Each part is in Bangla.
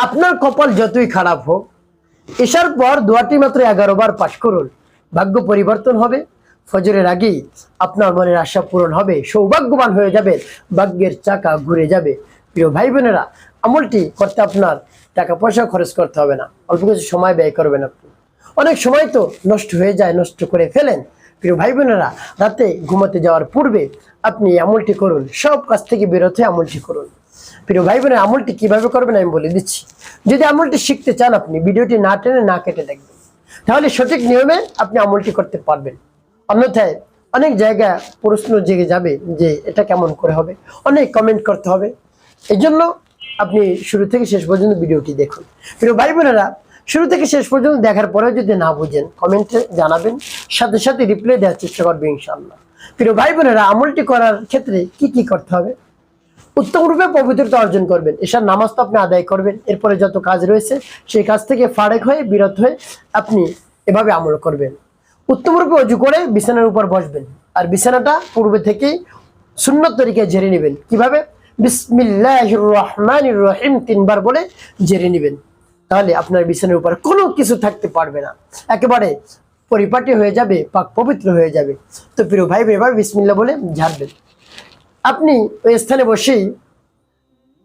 আপনার কপাল যতই খারাপ হোক, এশার পর দোয়াটি মাত্র 11 বার পাঠ করুন। ভাগ্য পরিবর্তন হবে। ফজরের আগেই আপনার মনের আশা পূরণ হবে, সৌভাগ্যবান হয়ে যাবে, ভাগ্যের চাকা ঘুরে যাবে। প্রিয় ভাই বোনেরা, আমলটি করতে আপনার টাকা পয়সা খরচ করতে হবে না, অল্প কিছু সময় ব্যয় করবেন। আপনি অনেক সময় তো নষ্ট হয়ে যায়, নষ্ট করে ফেলেন। প্রিয় ভাই বোনেরা, রাতে ঘুমাতে যাওয়ার পূর্বে আপনি আমলটি করুন, সব কাজ থেকে বিরত হয়ে আমলটি করুন। প্রিয় ভাই বোনের, আমলটি কিভাবে করবেন আমি বলে দিচ্ছি। যদি আমলটি শিখতে চান, আপনি ভিডিওটি না টেনে না কেটে দেখবেন, তাহলে সঠিক নিয়মে আপনি আমলটি করতে পারবেন। অন্যথায় অনেক জায়গায় প্রশ্ন জেগে যাবে যে এটা কেমন করে হবে, অনেক কমেন্ট করতে হবে। এই জন্য আপনি শুরু থেকে শেষ পর্যন্ত ভিডিওটি দেখুন। প্রিয় ভাই বোনেরা, শুরু থেকে শেষ পর্যন্ত দেখার পরেও যদি না বুঝেন, কমেন্টে জানাবেন, সাথে সাথে রিপ্লাই দেওয়ার চেষ্টা করবে ইনশাআল্লাহ। প্রিয় ভাই বোনেরা, আমলটি করার ক্ষেত্রে কি কি করতে হবে? উত্তম রূপে পবিত্রতা অর্জন করবেন। এশার নামাজ তো আপনি আদায় করবেন, এরপরে যত কাজ রয়েছে সেই কাজ থেকে ফারেক হয়ে বিরত হয়ে আপনি এভাবে আমল করবেন। উত্তম রূপে অজু করে বিছানার উপর বসবেন, আর বিছানাটা পূর্বে থেকেই সুন্নত তরিকায় ঝেড়ে নেবেন। কিভাবে? বিসমিল্লাহির রহমানির রহিম 3 বার বলে ঝেড়ে নেবেন। তাহলে আপনার বিছানার উপর কোনো কিছু থাকতে পারবে না, একেবারে পরিপাটি হয়ে যাবে, পাক পবিত্র হয়ে যাবে। তো প্রিয় ভাই, এভাবে বিসমিল্লাহ বলে ঝাড়বেন। আপনি ওই স্থানে বসেই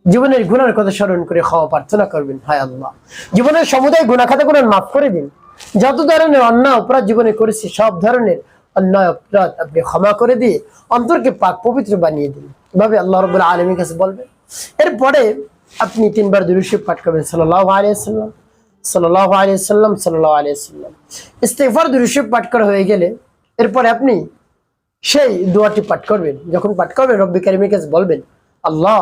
জীবনের গুনার কথা স্মরণ করে ক্ষমা প্রার্থনা করবেন। হায় আল্লাহ, জীবনের সমুদায় গুনাহ খাতাগুলো মাফ করে দিন। যত ধরনের অন্যায় অপরাধ জীবনে করেছি, সব ধরনের অন্যায় অপরাধ আপনি ক্ষমা করে দিয়ে অন্তরকে পাক পবিত্র বানিয়ে দিন। এভাবে আল্লাহ রাব্বুল আলামিনের কাছে বলবেন। এরপরে আপনি 3 বার দুরূদ শরীফ পাঠ করবেন, সাল্লাল্লাহু আলাইহি ওয়াসাল্লাম, সাল্লাল্লাহু আলাইহি ওয়াসাল্লাম, সাল্লাল্লাহু আলাইহি ওয়াসাল্লাম। ইস্তিগফার দুরূদ শরীফ পাঠ করা হয়ে গেলে এরপরে আপনি সেই দোয়াটি পাঠ করবেন। যখন পাঠ করবেন, রব্বি কারীমের কাছে বলবেন, আল্লাহ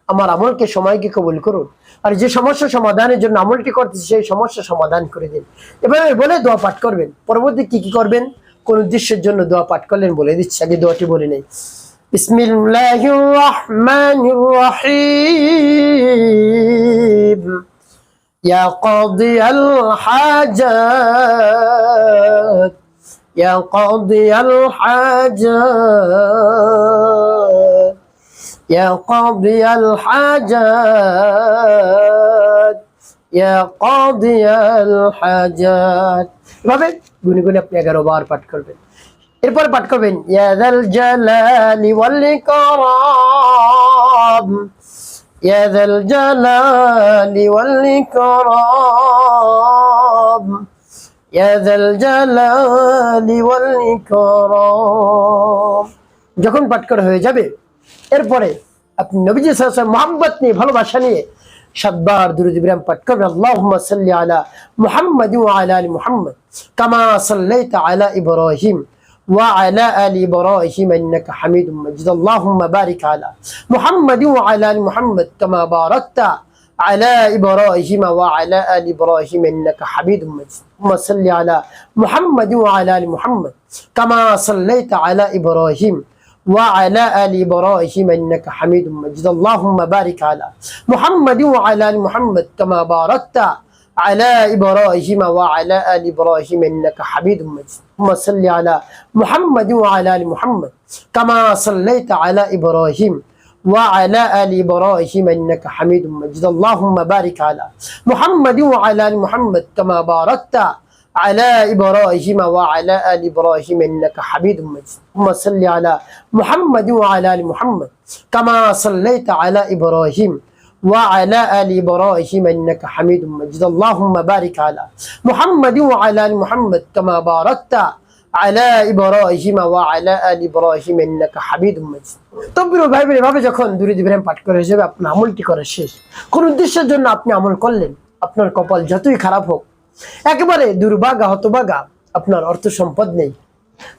আমার আমলকে সময়কে কবুল করুন, আর যে সমস্যা সমাধানের জন্য আমলটি করতেছি সেই সমস্যা সমাধান করে দিন। এভাবে বলে দোয়া পাঠ করবেন। পরবর্তী কি কি করবেন, কোন উদ্দেশ্যের জন্য দোয়া পাঠ করলেন বলে দিচ্ছি, আগে দোয়াটি বলে নেই। বিসমিল্লাহির রহমানির রহিম, ইয়া কাদিয়াল হাজাত, يا قاضي الحاجات، يا قاضي الحاجات، يا قاضي الحاجات। এভাবে গুনে গুনে আপনি 11 বার পাঠ করবেন। এরপর পাঠ করবেন, ইয়া যাল জালালি ওয়াল ইকরাম, ইয়া যাল জালালি ওয়াল ইকরাম, ইয়া যাল জালালি ওয়াল ইকরাম। যখন পাঠ করা হয়ে যাবে, এরপরে আপনি নবীজি সাল্লাল্লাহু আলাইহি ওয়াসাল্লাম মুহাব্বত নিয়ে, ভালোবাসা নিয়ে 7 বার দুরূদ ইব্রাহিম পাঠ করবেন। আল্লাহুম্মা সাল্লি আলা মুহাম্মাদ ওয়া আলা আলি মুহাম্মাদ কামা সাল্লাইতা আলা ইব্রাহিম ওয়া আলা আলি ইব্রাহিম ইন্নাকা হামিদুম মাজিদ। আল্লাহুম্মা বারিক আলা মুহাম্মাদ ওয়া আলা আলি মুহাম্মাদ কামা বারাকতা على إبراهيم وعلى آل إبراهيم إنك حميد مجيد. اللهم صل على محمد وعلى آل محمد كما صليت على إبراهيم وعلى آل إبراهيم إنك حميد مجيد. اللهم بارك على محمد وعلى آل محمد كما باركت على إبراهيم وعلى آل إبراهيم إنك حميد مجيد. اللهم صل على محمد وعلى آل محمد كما صليت على إبراهيم وعلى آل إبراهيم إنك حميد مجيد. اللهم بارك على محمد وعلى آل محمد كما باركت على إبراهيم وعلى آل إبراهيم إنك حميد مجيد. اللهم صل على محمد وعلى آل محمد كما صليت على إبراهيم وعلى آل إبراهيم إنك حميد مجيد. اللهم بارك على محمد وعلى آل محمد كما باركت على إبراهيم وعلى آل إبراهيم إنك حميد مجيد. তো প্রিয় ভাই বোন, এভাবে যখন দুরূদ ইব্রাহিম পাঠ করে যাবে, আপনার আমলটি করা শেষ। কোন উদ্দেশ্যের জন্য আপনি আমল করলেন, আপনার কপাল যতই খারাপ হোক, একেবারে দুর্ভাগা হতভাগা, আপনার অর্থ সম্পদ নেই,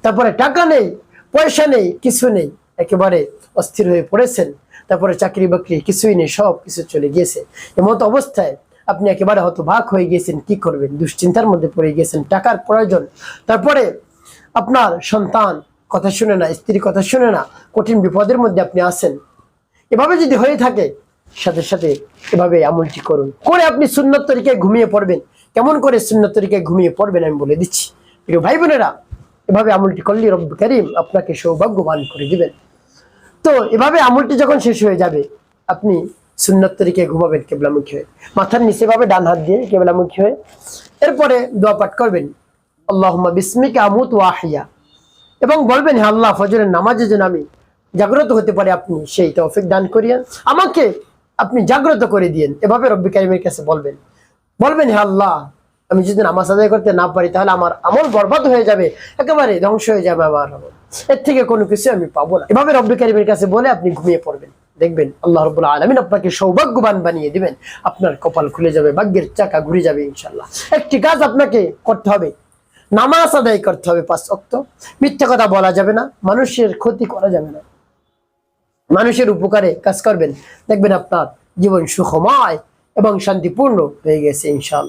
তারপরে টাকা নেই, পয়সা নেই, কিছু নেই, একেবারে অস্থির হয়ে পড়েছেন, তারপরে চাকরি বাকরি কিছুই নেই, সব কিছু চলে গিয়েছে, এমত অবস্থায় আপনি একেবারে হতভাগ হয়ে গিয়েছেন, কি করবেন, দুশ্চিন্তার মধ্যে পড়ে গিয়েছেন, টাকার প্রয়োজন, তারপরে আপনার সন্তান কথা শুনে না, স্ত্রী কথা শুনে না, কঠিন বিপদের মধ্যে আপনি আছেন। এভাবে যদি হয়ে থাকে, সাথে সাথে এভাবে আমলটি করুন, করে আপনি সুন্নত তরিকায় ঘুমিয়ে পড়বেন। কেমন করে সুন্নত তরিকায় ঘুমিয়ে পড়বেন আমি বলে দিচ্ছি। প্রিয় ভাই বোনেরা, এভাবে আমলটি করলে রব্বুল কারীম আপনাকে সৌভাগ্যবান করে দিবেন। তো এভাবে আমলটি যখন শেষ হয়ে যাবে, আপনি সুন্নত তরিকে ঘুমাবেন কিবলামুখী হয়ে, মাথার নিচে ভাবে ডান হাত দিয়ে কিবলামুখী হয়ে। এরপরে দোয়া পাঠ করবেন আল্লাহুম্মা বিসমিকা আমুতু ওয়া আহইয়া, এবং বলবেন হে আল্লাহ ফজরের নামাজে যেন আমি জাগ্রত হতে পারি, আপনি সেই তৌফিক দান করিয়েন, আমাকে আপনি জাগ্রত করে দিয়েন। এভাবে রব্বি কারিমের কাছে বলবেন। বলবেন হে আল্লাহ, আমি যদি নামাজ আদায় করতে না পারি তাহলে আমার আমল বরবাদ হয়ে যাবে, একেবারে ধ্বংস হয়ে যাবে আমার আমল, এর থেকে কোনো কিছু আমি পাবো না। এভাবে রব্বি কারিমের কাছে বলে আপনি ঘুমিয়ে পড়বেন, দেখবেন আল্লাহ রাব্বুল আলামিন আপনাকে সৌভাগ্যবান বানিয়ে দিবেন, আপনার কপাল খুলে যাবে, ভাগ্যের চাকা ঘুরে যাবে ইনশাআল্লাহ। একটি কাজ আপনাকে করতে হবে, নামাজ আদায় করতে হবে 5 ওয়াক্ত, মিথ্যা কথা বলা যাবে না, মানুষের ক্ষতি করা যাবে না, মানুষের উপকারে কাজ করবেন, দেখবেন আপনার জীবন সুখময় এবং শান্তিপূর্ণ হয়ে গেছে ইনশাআল্লাহ।